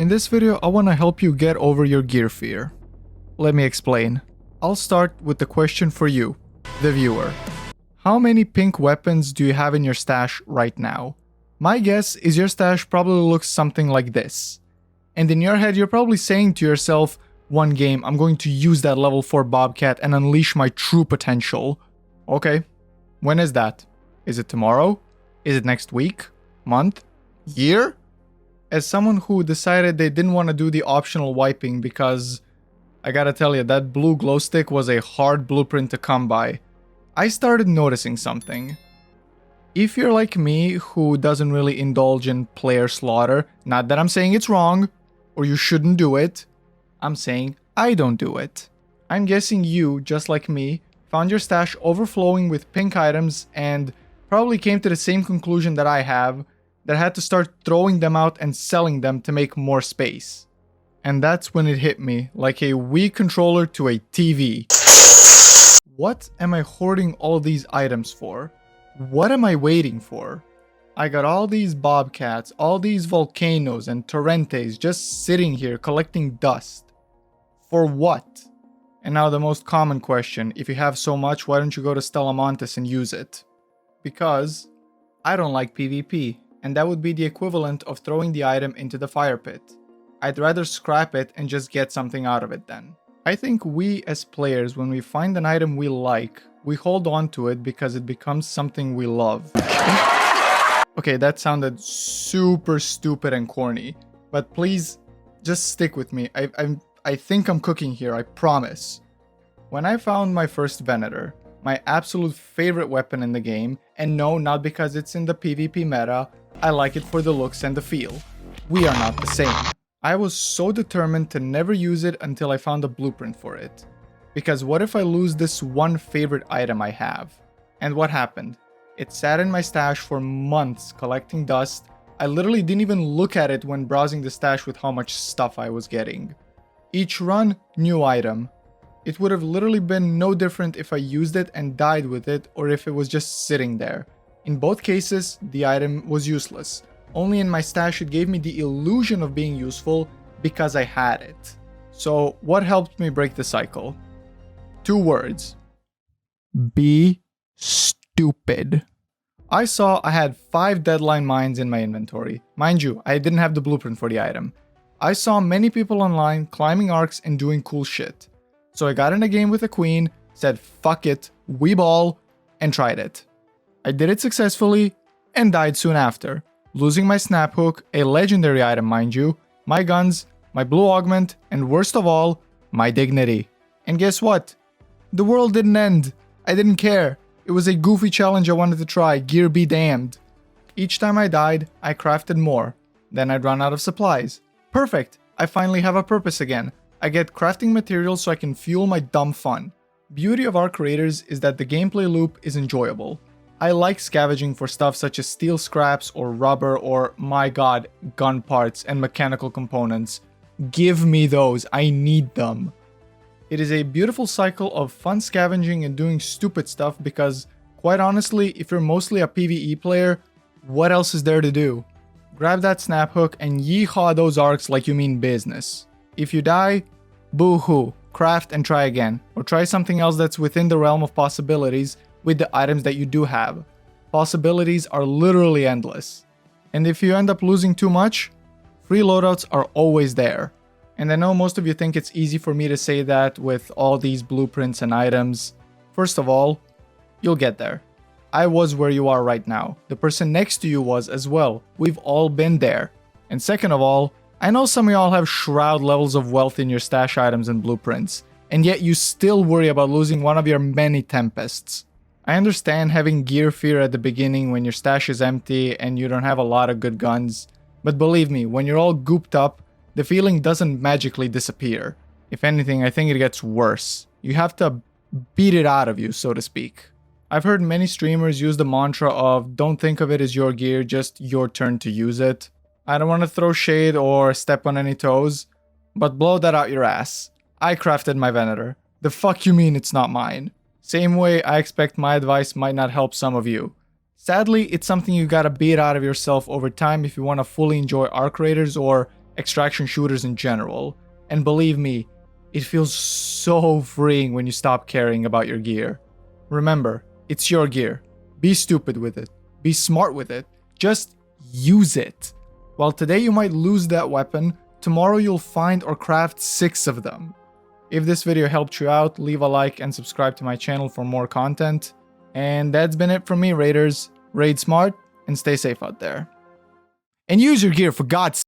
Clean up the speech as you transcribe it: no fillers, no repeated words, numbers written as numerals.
In this video, I want to help you get over your gear fear. Let me explain. I'll start with the question for you, the viewer. How many pink weapons do you have in your stash right now? My guess is your stash probably looks something like this. And in your head, you're probably saying to yourself, one game, I'm going to use that level 4 Bobcat and unleash my true potential. Okay, when is that? Is it tomorrow? Is it next week? Month? Year? As someone who decided they didn't want to do the optional wiping because, I gotta tell you, that blue glow stick was a hard blueprint to come by, I started noticing something. If you're like me, who doesn't really indulge in player slaughter, not that I'm saying it's wrong, or you shouldn't do it, I'm saying I don't do it. I'm guessing you, just like me, found your stash overflowing with pink items and probably came to the same conclusion that I have, that had to start throwing them out and selling them to make more space. And that's when it hit me, like a Wii controller to a TV. What am I hoarding all these items for? What am I waiting for? I got all these Bobcats, all these Volcanoes and Torrentes just sitting here collecting dust. For what? And now the most common question, if you have so much, why don't you go to Stellamontes and use it? Because I don't like PvP. And that would be the equivalent of throwing the item into the fire pit. I'd rather scrap it and just get something out of it then. I think we as players, when we find an item we like, we hold on to it because it becomes something we love. Okay, that sounded super stupid and corny, but please just stick with me. I think I'm cooking here, I promise. When I found my first Venator, my absolute favorite weapon in the game, and no, not because it's in the PvP meta, I like it for the looks and the feel. We are not the same. I was so determined to never use it until I found a blueprint for it. Because what if I lose this one favorite item I have? And what happened? It sat in my stash for months collecting dust. I literally didn't even look at it when browsing the stash with how much stuff I was getting. Each run, new item. It would have literally been no different if I used it and died with it or if it was just sitting there. In both cases, the item was useless. Only in my stash it gave me the illusion of being useful because I had it. So what helped me break the cycle? 2 words. Be stupid. I saw I had 5 deadline mines in my inventory. Mind you, I didn't have the blueprint for the item. I saw many people online climbing arcs and doing cool shit. So I got in a game with a queen, said fuck it, we ball, and tried it. I did it successfully and died soon after, losing my snap hook, a legendary item mind you, my guns, my blue augment, and worst of all, my dignity. And guess what? The world didn't end. I didn't care. It was a goofy challenge I wanted to try, gear be damned. Each time I died, I crafted more. Then I'd run out of supplies. Perfect! I finally have a purpose again. I get crafting materials so I can fuel my dumb fun. Beauty of our creators is that the gameplay loop is enjoyable. I like scavenging for stuff such as steel scraps or rubber or, my god, gun parts and mechanical components. Give me those, I need them. It is a beautiful cycle of fun scavenging and doing stupid stuff because, quite honestly, if you're mostly a PvE player, what else is there to do? Grab that snap hook and yeehaw those arcs like you mean business. If you die, boo-hoo, craft and try again, or try something else that's within the realm of possibilities with the items that you do have. Possibilities are literally endless. And if you end up losing too much, free loadouts are always there. And I know most of you think it's easy for me to say that with all these blueprints and items. First of all, you'll get there. I was where you are right now. The person next to you was as well. We've all been there. And second of all, I know some of y'all have shroud levels of wealth in your stash items and blueprints, and yet you still worry about losing one of your many tempests. I understand having gear fear at the beginning when your stash is empty and you don't have a lot of good guns, but believe me, when you're all gooped up, the feeling doesn't magically disappear. If anything, I think it gets worse. You have to beat it out of you, so to speak. I've heard many streamers use the mantra of don't think of it as your gear, just your turn to use it. I don't want to throw shade or step on any toes, but blow that out your ass. I crafted my Venator. The fuck you mean it's not mine? Same way I expect my advice might not help some of you. Sadly, it's something you gotta beat out of yourself over time if you want to fully enjoy arc raiders or extraction shooters in general. And believe me, it feels so freeing when you stop caring about your gear. Remember, it's your gear. Be stupid with it. Be smart with it. Just use it. While today you might lose that weapon, tomorrow you'll find or craft 6 of them. If this video helped you out, leave a like and subscribe to my channel for more content. And that's been it from me, Raiders. Raid smart and stay safe out there. And use your gear, for God's sake.